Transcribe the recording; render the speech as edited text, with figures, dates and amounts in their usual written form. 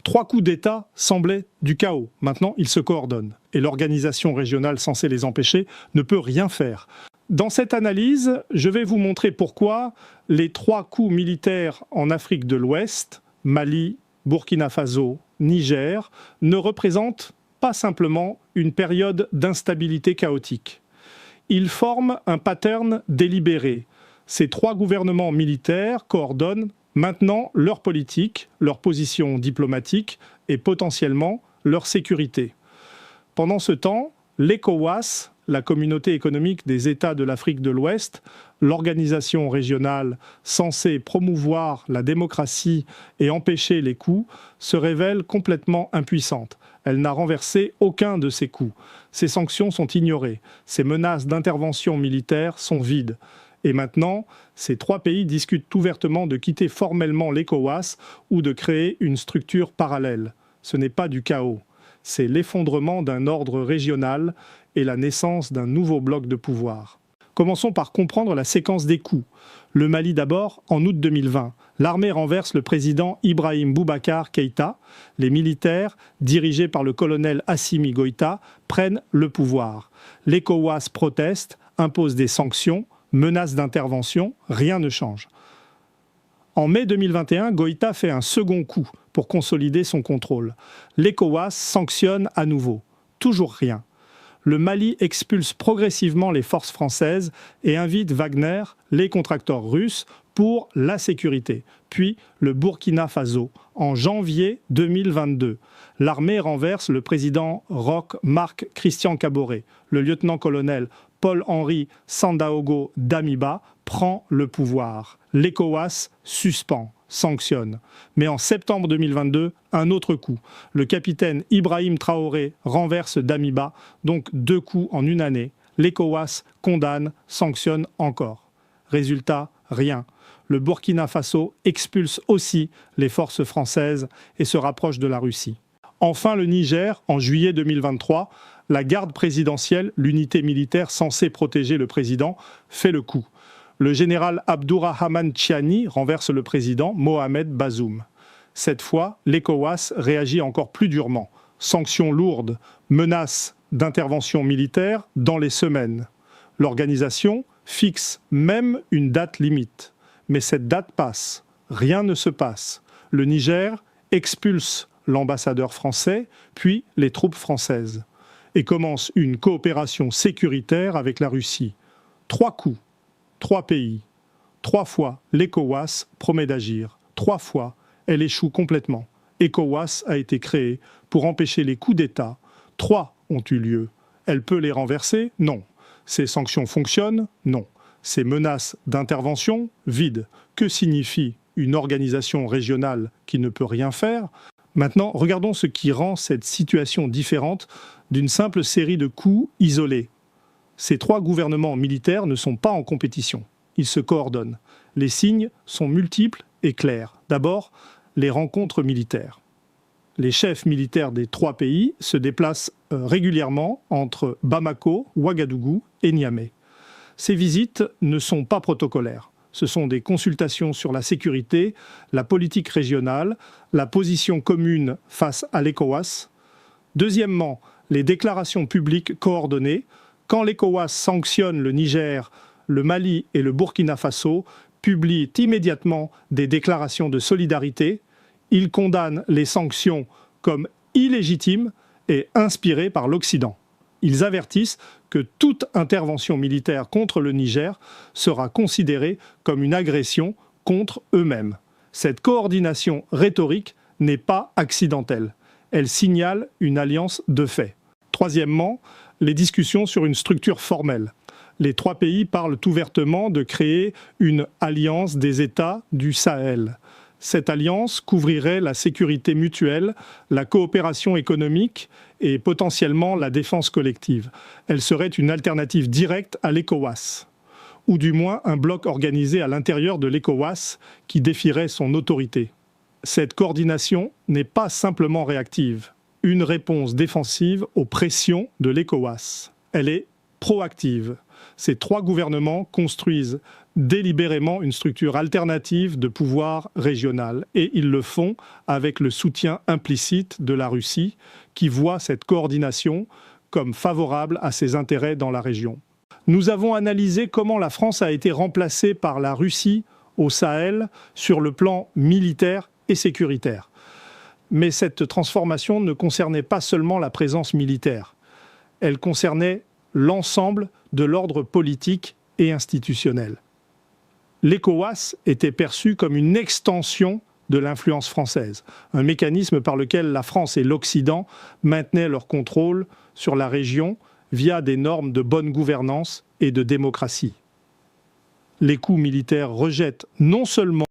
3 coups d'État semblaient du chaos. Maintenant, ils se coordonnent. Et l'organisation régionale censée les empêcher ne peut rien faire. Dans cette analyse, je vais vous montrer pourquoi les 3 coups militaires en Afrique de l'Ouest, Mali, Burkina Faso, Niger, ne représentent pas simplement une période d'instabilité chaotique. Ils forment un pattern délibéré. Ces 3 gouvernements militaires coordonnent maintenant leur politique, leur position diplomatique et potentiellement leur sécurité. Pendant ce temps, l'ECOWAS, la communauté économique des États de l'Afrique de l'Ouest, l'organisation régionale censée promouvoir la démocratie et empêcher les coups, se révèle complètement impuissante. Elle n'a renversé aucun de ces coups. Ces sanctions sont ignorées. Ces menaces d'intervention militaire sont vides. Et maintenant, ces 3 pays discutent ouvertement de quitter formellement l'ECOWAS ou de créer une structure parallèle. Ce n'est pas du chaos. C'est l'effondrement d'un ordre régional et la naissance d'un nouveau bloc de pouvoir. Commençons par comprendre la séquence des coups. Le Mali d'abord, en août 2020. L'armée renverse le président Ibrahim Boubacar Keïta. Les militaires, dirigés par le colonel Assimi Goïta, prennent le pouvoir. L'ECOWAS proteste, impose des sanctions, menace d'intervention, rien ne change. En mai 2021, Goïta fait un second coup pour consolider son contrôle. L'ECOWAS sanctionne à nouveau. Toujours rien. Le Mali expulse progressivement les forces françaises et invite Wagner, les contracteurs russes, pour la sécurité. Puis le Burkina Faso, en janvier 2022. L'armée renverse le président Roch Marc Christian Kaboré. Le lieutenant-colonel Paul-Henri Sandaogo Damiba prend le pouvoir. L'ECOWAS suspend, sanctionne. Mais en septembre 2022, un autre coup. Le capitaine Ibrahim Traoré renverse Damiba, donc 2 coups en une année. L'ECOWAS condamne, sanctionne encore. Résultat, rien. Le Burkina Faso expulse aussi les forces françaises et se rapproche de la Russie. Enfin, le Niger, en juillet 2023, la garde présidentielle, l'unité militaire censée protéger le président, fait le coup. Le général Abdourahmane Tchiani renverse le président Mohamed Bazoum. Cette fois, l'ECOWAS réagit encore plus durement. Sanctions lourdes, menaces d'intervention militaire dans les semaines. L'organisation fixe même une date limite. Mais cette date passe. Rien ne se passe. Le Niger expulse l'ambassadeur français, puis les troupes françaises. Et commence une coopération sécuritaire avec la Russie. 3 coups, 3 pays. 3 fois, l'ECOWAS promet d'agir. 3 fois, elle échoue complètement. ECOWAS a été créée pour empêcher les coups d'État. 3 ont eu lieu. Elle peut les renverser? Non. Ces sanctions fonctionnent? Non. Ces menaces d'intervention? Vides. Que signifie une organisation régionale qui ne peut rien faire? Maintenant, regardons ce qui rend cette situation différente d'une simple série de coups isolés. Ces 3 gouvernements militaires ne sont pas en compétition. Ils se coordonnent. Les signes sont multiples et clairs. D'abord, les rencontres militaires. Les chefs militaires des 3 pays se déplacent régulièrement entre Bamako, Ouagadougou et Niamey. Ces visites ne sont pas protocolaires. Ce sont des consultations sur la sécurité, la politique régionale, la position commune face à l'ECOWAS. Deuxièmement, les déclarations publiques coordonnées. Quand l'ECOWAS sanctionne le Niger, le Mali et le Burkina Faso, publient immédiatement des déclarations de solidarité. Ils condamnent les sanctions comme illégitimes et inspirées par l'Occident. Ils avertissent que toute intervention militaire contre le Niger sera considérée comme une agression contre eux-mêmes. Cette coordination rhétorique n'est pas accidentelle. Elle signale une alliance de fait. Troisièmement, les discussions sur une structure formelle. Les 3 pays parlent ouvertement de créer une alliance des États du Sahel. Cette alliance couvrirait la sécurité mutuelle, la coopération économique et potentiellement la défense collective. Elle serait une alternative directe à l'ECOWAS, ou du moins un bloc organisé à l'intérieur de l'ECOWAS qui défierait son autorité. Cette coordination n'est pas simplement réactive, une réponse défensive aux pressions de l'ECOWAS. Elle est proactive. Ces 3 gouvernements construisent délibérément une structure alternative de pouvoir régional. Et ils le font avec le soutien implicite de la Russie, qui voit cette coordination comme favorable à ses intérêts dans la région. Nous avons analysé comment la France a été remplacée par la Russie au Sahel sur le plan militaire et sécuritaire. Mais cette transformation ne concernait pas seulement la présence militaire. Elle concernait l'ensemble de l'ordre politique et institutionnel. L'ECOWAS était perçu comme une extension de l'influence française, un mécanisme par lequel la France et l'Occident maintenaient leur contrôle sur la région via des normes de bonne gouvernance et de démocratie. Les coups militaires rejettent non seulement